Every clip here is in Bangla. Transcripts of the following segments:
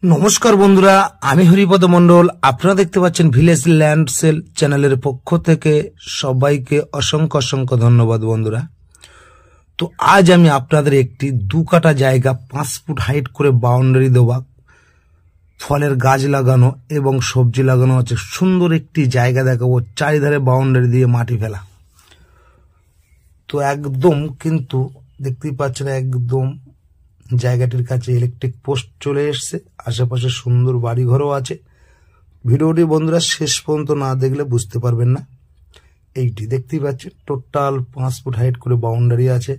নমস্কার বন্ধুরা, আমি হরিপদ মন্ডল। আপনারা দেখতে পাচ্ছেন ভিলেজ ল্যান্ড সেল চ্যানেলের পক্ষ থেকে সবাইকে অসংখ্য অসংখ্য ধন্যবাদ বন্ধুরা। তো আজ আমি আপনাদের একটি 2 কাঠা জায়গা 5 ফুট হাইট করে বাউন্ডারি দেওয়া, ফলের গাছ লাগানো এবং সবজি লাগানো আছে সুন্দর একটি জায়গা দেখাবো। চারিধারে বাউন্ডারি দিয়ে মাটি ফেলা। তো একদম কিন্তু দেখতেই পাচ্ছেন, একদম জায়গাটির কাছে ইলেকট্রিক পোস্ট চলে এসছে। আশেপাশে সুন্দর বাড়িঘরও আছে। ভিডিওটি বন্ধুরা শেষ পর্যন্ত না দেখলে বুঝতে পারবেন না। এইটি দেখতেই পাচ্ছেন, টোটাল 5 ফুট হাইট করে বাউন্ডারি আছে,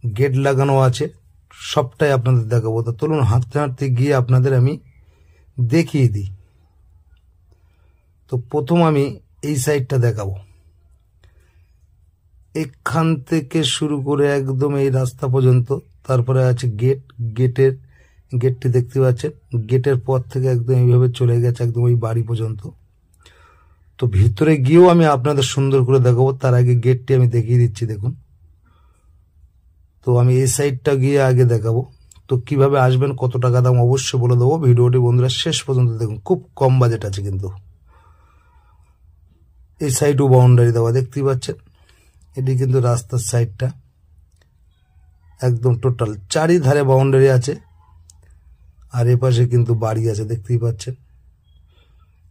গেট লাগানো আছে। সবটাই আপনাদের দেখাবো। তো চলুন হাঁটতে হাঁটতে গিয়ে আপনাদের আমি দেখিয়ে দিই। তো প্রথম আমি এই সাইডটা দেখাবো। এখান থেকে শুরু করে একদম এই রাস্তা পর্যন্ত, তারপরে আছে গেটটি দেখতে পাচ্ছেন। গেটের পর থেকে একদম এইভাবে চলে গেছে একদম ওই বাড়ি পর্যন্ত। তো ভিতরে গিয়েও আমি আপনাদের সুন্দর করে দেখাবো। তার আগে গেটটি আমি দেখিয়ে দিচ্ছি, দেখুন। তো আমি এই সাইডটা গিয়ে আগে দেখাবো। তো কিভাবে আসবেন, কত টাকা দাম অবশ্যই বলে দেবো। ভিডিওটি বন্ধুরা শেষ পর্যন্ত দেখুন, খুব কম বাজেট আছে কিন্তু। এই সাইডও বাউন্ডারি দেওয়া দেখতেই পাচ্ছেন। এটি কিন্তু রাস্তার সাইডটা, একদম টোটাল চারিধারে বাউন্ডারি আছে। আর এপাশে কিন্তু বাড়ি আছে দেখতেই পাচ্ছেন।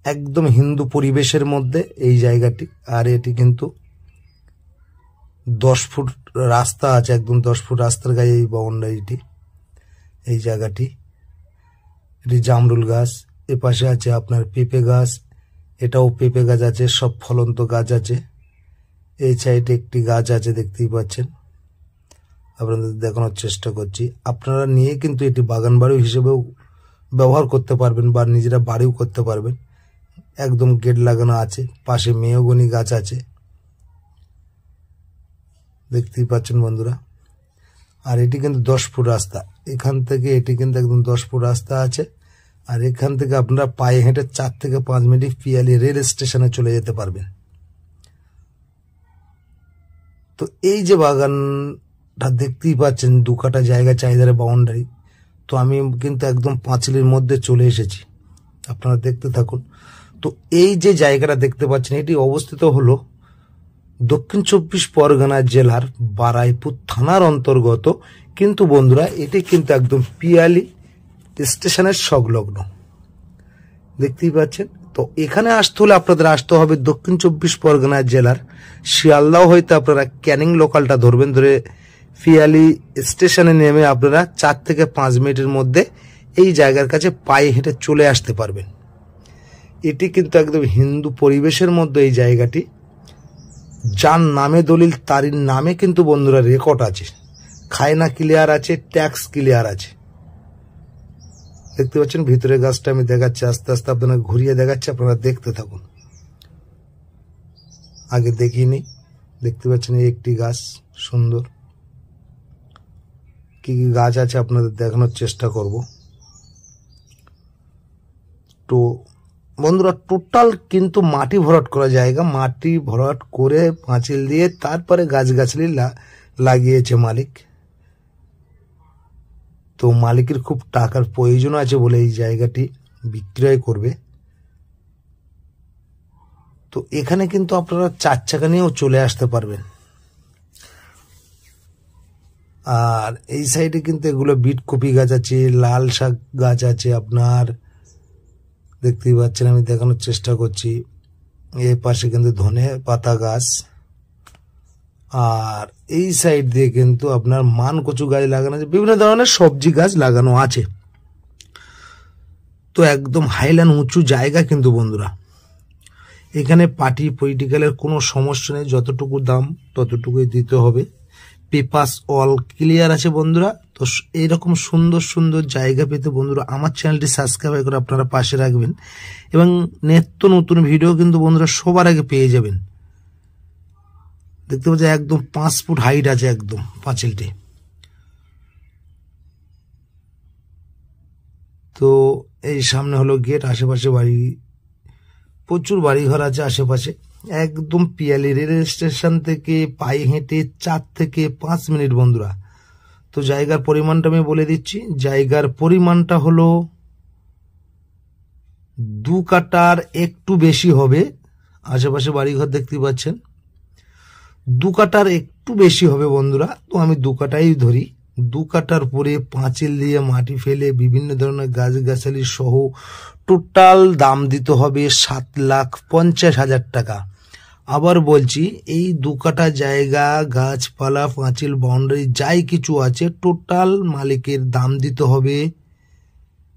একদম হিন্দু পরিবেশের মধ্যে এই জায়গাটি। আর এটি কিন্তু 10 ফুট রাস্তা আছে, একদম 10 ফুট রাস্তার গায়ে এই বাউন্ডারিটি, এই জায়গাটি। এটি জামরুল গাছ। এপাশে আছে আপনার পেঁপে গাছ, এটাও পেঁপে গাছ আছে, সব ফলন্ত গাছ আছে। এই সাইডে একটি গাছ আছে দেখতেই পাচ্ছেন। আপনাদের দেখানোর চেষ্টা করছি। আপনারা নিয়ে কিন্তু এটি বাগান বাড়ি হিসেবেও ব্যবহার করতে পারবেন বা নিজেরা বাড়িও করতে পারবেন। একদম গেট লাগানো আছে, পাশে মেহগনি গাছ আছে দেখতেই পাচ্ছেন বন্ধুরা। আর এটি কিন্তু 10 ফুট রাস্তা। এখান থেকে এটি কিন্তু একদম 10 ফুট রাস্তা আছে। আর এখান থেকে আপনারা পায়ে হেঁটে 4 থেকে 5 মিনিট পিয়ালি রেল স্টেশনে চলে যেতে পারবেন। তো এই যে বাগানটা দেখতেই পাচ্ছেন, 2 কাঠা জায়গা, চারিধারে বাউন্ডারি। তো আমি কিন্তু একদম পাঁচিলের মধ্যে চলে এসেছি, আপনারা দেখতে থাকুন। তো এই যে জায়গাটা দেখতে পাচ্ছেন, এটি অবস্থিত হলো দক্ষিণ 24 পরগনা জেলার বারাইপুর থানার অন্তর্গত। কিন্তু বন্ধুরা এটি কিন্তু একদম পিয়ালি স্টেশনের সংলগ্ন দেখতেই পাচ্ছেন। তো এখানে আসতে হলে আপনাদের আসতে হবে দক্ষিণ 24 পরগনা জেলার শিয়ালদাহ হইতে আপনারা ক্যানিং লোকালটা ধরবেন। ধরে পিয়ালি স্টেশনে নেমে আপনারা 4 থেকে 5 মিনিটের মধ্যে এই জায়গার কাছে পায়ে হেঁটে চলে আসতে পারবেন। এটি কিন্তু একদম হিন্দু পরিবেশের মধ্যে এই জায়গাটি। যার নামে দলিল তারই নামে কিন্তু বন্ধুরা রেকর্ড আছে, খায়না ক্লিয়ার আছে, ট্যাক্স ক্লিয়ার আছে। দেখতে পাচ্ছেন ভিতরে গাছটা আমি দেখাচ্ছি, আস্তে আস্তে আপনাদের ঘুরিয়ে দেখাচ্ছি, আপনারা দেখতে থাকুন। আগে দেখিনি, দেখতে পাচ্ছেন এই একটি গাছ সুন্দর। কি কি গাছ আছে আপনাদের দেখানোর চেষ্টা করব। তো বন্ধুরা টোটাল কিন্তু মাটি ভরাট করা জায়গা, মাটি ভরাট করে পাঁচিল দিয়ে তারপরে গাছগাছালি লাগিয়েছে মালিক। তো মালিকের খুব টাকার প্রয়োজন আছে বলে এই জায়গাটি বিক্রয় করবে। তো এখানে কিন্তু আপনারা 4 চাকা নিয়েও চলে আসতে পারবেন। আর এই সাইডে কিন্তু এগুলো বিট কপি গাছ আছে, লাল শাক গাছ আছে আপনার দেখতেই পাচ্ছেন, আমি দেখানোর চেষ্টা করছি। এর পাশে কিন্তু ধনে পাতা গাছ। আর এই সাইড দিয়ে কিন্তু আপনার মান কচু গাছ লাগানো আছে, বিভিন্ন ধরনের সবজি গাছ লাগানো আছে। তো একদম হাইল্যান্ড উঁচু জায়গা কিন্তু বন্ধুরা। এখানে পার্টি পলিটিক্যালের কোনো সমস্যা নেই, যতটুকু দাম ততটুকুই দিতে হবে। পেপারস অল ক্লিয়ার আছে বন্ধুরা। তো এইরকম সুন্দর সুন্দর জায়গা পেতে বন্ধুরা আমার চ্যানেলটি সাবস্ক্রাইব করে আপনারা পাশে রাখবেন এবং নিত্য নতুন ভিডিও কিন্তু বন্ধুরা সবার আগে পেয়ে যাবেন। দেখতে পাচ্ছেন একদম 5 ফুট হাইট আছে একদম পাঁচিলটি। তো এই সামনে হলো গেট, আশেপাশে বাড়ি, প্রচুর বাড়িঘর আছে আশেপাশে। একদম পিয়ালি রেল স্টেশন থেকে পায়ে হেঁটে 4 থেকে 5 মিনিট বন্ধুরা তো জায়গার পরিমাণটা আমি বলে দিচ্ছি। জায়গার পরিমাণটা হলো 2 কাঠার একটু বেশি হবে। আশেপাশে বাড়িঘর দেখতে পাচ্ছেন, 2 কাঠার একটু বেশি হবে বন্ধুরা। তো আমি 2 কাঠাই ধরি। 2 কাঠার পরে পাঁচিল দিয়ে মাটি ফেলে বিভিন্ন ধরনের গাছগাছালি সহ টোটাল দাম দিতে হবে 7,50,000 টাকা। আবার বলছি, এই 2 কাঠা জায়গা, গাছপালা, পাঁচিল, বাউন্ডারি যাই কিছু আছে, টোটাল মালিকের দাম দিতে হবে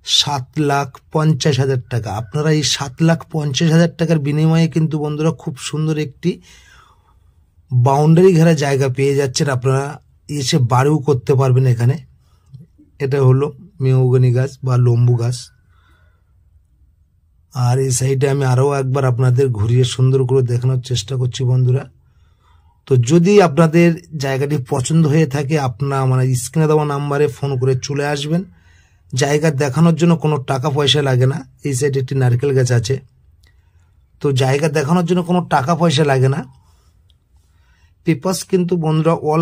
7,50,000 টাকা। আপনারা এই 7,50,000 টাকার বিনিময়ে কিন্তু বন্ধুরা খুব সুন্দর একটি বাউন্ডারি ঘেরা জায়গা পেয়ে যাচ্ছেন। আপনারা এসে বাড়িও করতে পারবেন এখানে। এটা হলো মেহগনি গাছ বা লম্বু গাছ। আর এই সাইডে আমি আরও একবার আপনাদের ঘুরিয়ে সুন্দর করে দেখানোর চেষ্টা করছি বন্ধুরা। তো যদি আপনাদের জায়গাটি পছন্দ হয়ে থাকে, আপনারা আমার স্ক্রিনে দেওয়া নাম্বারে ফোন করে চলে আসবেন। জায়গা দেখানোর জন্য কোনো টাকা পয়সা লাগে না। এই সাইডে একটি নারকেল গাছ আছে। তো জায়গা দেখানোর জন্য কোনো টাকা পয়সা লাগে না। পেপারস কিন্তু বন্ধুরা অল